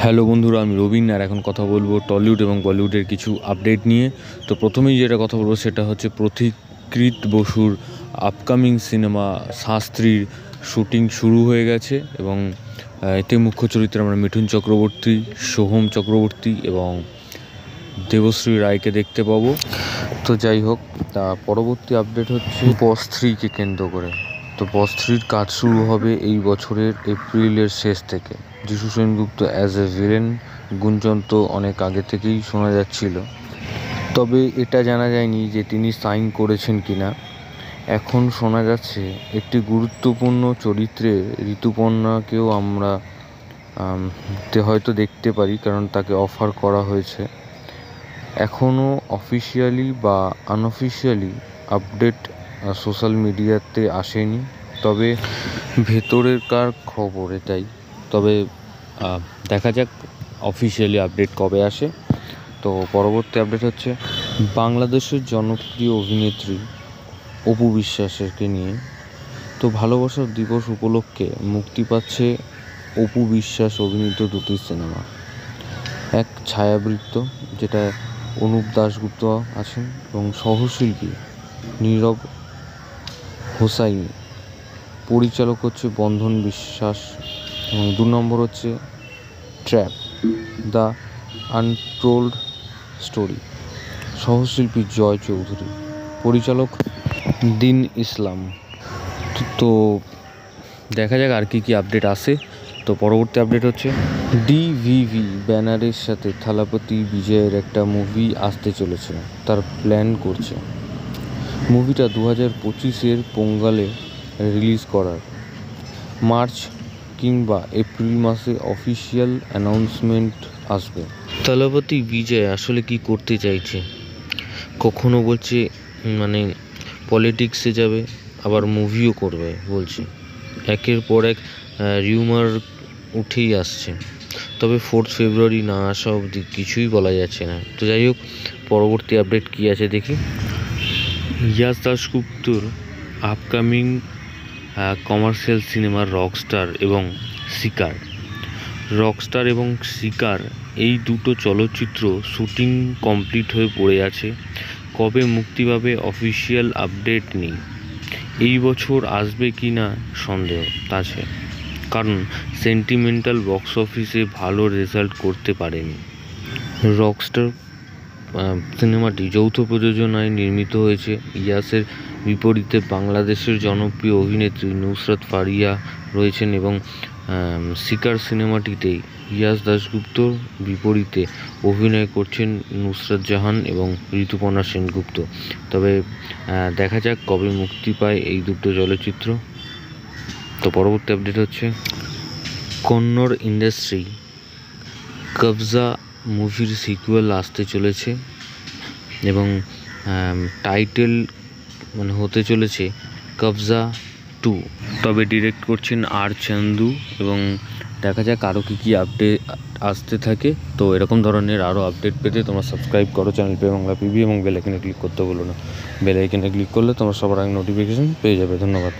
Hello বন্ধুরা, আমি রবিন আর এখন কথা বলবো টলিউড এবং বলিউডের কিছু আপডেট নিয়ে। তো প্রথমেই যেটা কথা বলবো সেটা হচ্ছে পথিকৃৎ বসুর আপকামিং সিনেমা শাস্ত্রীর শুটিং শুরু হয়ে গেছে এবং এতে মুখ্য চরিত্রে আমরা মিঠুন চক্রবর্তী, সোহম চক্রবর্তী এবং দেবশ্রী রায়কে দেখতে পাবো। তো যাই হোক, তা পরবর্তী আপডেট হচ্ছে বস 3কে কেন্দ্র করে। তো বস 3-র কাজ শুরু হবে এই বছরের এপ্রিলের শেষ থেকে। যিশু সেনগুপ্ত অ্যাজ এ ভিলেন গুঞ্জন তো অনেক আগে থেকেই শোনা যাচ্ছিল, তবে এটা জানা যায়নি যে তিনি সাইন করেছেন কিনা। এখন শোনা যাচ্ছে একটি গুরুত্বপূর্ণ চরিত্রে ঋতুপর্ণাকেও আমরা হয়তো দেখতে পারি, কারণ তাকে অফার করা হয়েছে। এখনও অফিসিয়ালি বা আনঅফিসিয়ালি আপডেট সোশ্যাল মিডিয়াতে আসেনি, তবে ভেতরেরকার খবর এটাই। তবে দেখা যাক অফিসিয়ালি আপডেট কবে আসে। তো পরবর্তী আপডেট হচ্ছে বাংলাদেশের জনপ্রিয় অভিনেত্রী অপু বিশ্বাসকে নিয়ে। তো ভালোবাসার দিবস উপলক্ষে মুক্তি পাচ্ছে অপু বিশ্বাস অভিনীত দুটি সিনেমা। এক ছায়াবৃত্ত, যেটা অনুপ দাশগুপ্ত আছেন এবং সহশিল্পী নীরব হোসাইনি, পরিচালক হচ্ছে বন্ধন বিশ্বাস, এবং 2 নম্বর হচ্ছে ট্র্যাপ দ্য আনটোল্ড স্টোরি, সহশিল্পী জয় চৌধুরী, পরিচালক দিন ইসলাম। তো দেখা যাক আর কি আপডেট আসে। তো পরবর্তী আপডেট হচ্ছে ডিভিভি ব্যানারের সাথে থালাপতি বিজয়ের একটা মুভি আসতে চলেছে, তার প্ল্যান করছে। মুভিটা 2025-এর পোঙ্গালে রিলিজ করার। মার্চ কিংবা এপ্রিল মাসে অফিসিয়াল অ্যানাউন্সমেন্ট আসবে। থালাপতি বিজয় আসলে কি করতে চাইছে? কখনো বলছে পলিটিক্সে যাবে, আবার মুভিও করবে বলছে। একের পর এক রিউমার উঠেই আসছে, তবে 4 ফেব্রুয়ারি না আসা অবধি কিছুই বলা যাচ্ছে না। তো যাই হোক, পরবর্তী আপডেট কী আছে দেখি। ইয়াশ দাশগুপ্তর আপকামিং কমার্শিয়াল সিনেমা রকস্টার এবং শিকার এই দুটো চলচ্চিত্র শুটিং কমপ্লিট হয়ে পড়ে আছে। কবে মুক্তি পাবে অফিসিয়াল আপডেট নেই। এই বছর আসবে কি না সন্দেহ আছে, কারণ সেন্টিমেন্টাল বক্স অফিসে ভালো রেজাল্ট করতে পারেনি। রকস্টার সিনেমাটি যৌথ প্রযোজনায় নির্মিত হয়েছে। ইয়াসের বিপরীতে বাংলাদেশের জনপ্রিয় অভিনেত্রী নুসরাত ফারিয়া রয়েছেন এবং শিকার সিনেমাটিতে ইয়াশ দাশগুপ্তর বিপরীতে অভিনয় করছেন নুসরাত জাহান এবং ঋতুপর্ণা সেনগুপ্ত। তবে দেখা যাক কবে মুক্তি পায় এই দুটো চলচ্চিত্র। তো পরবর্তী আপডেট হচ্ছে কন্নড় ইন্ডাস্ট্রি কবজা মুভির সিকুয়েল আসতে চলেছে এবং টাইটেল হতে চলেছে কবজা 2। তবে ডিরেক্ট করছেন আর চন্দু, এবং দেখা যাক আরও কী আপডেট আসতে থাকে। তো এরকম ধরনের আরও আপডেট পেতে তোমরা সাবস্ক্রাইব করো চ্যানেল পে বাংলা পিবি এবং বেল আইকনে ক্লিক করতে বলো না। বেল আইকনে ক্লিক করলে তোমরা সবার আগে নোটিফিকেশন পেয়ে যাবে। ধন্যবাদ।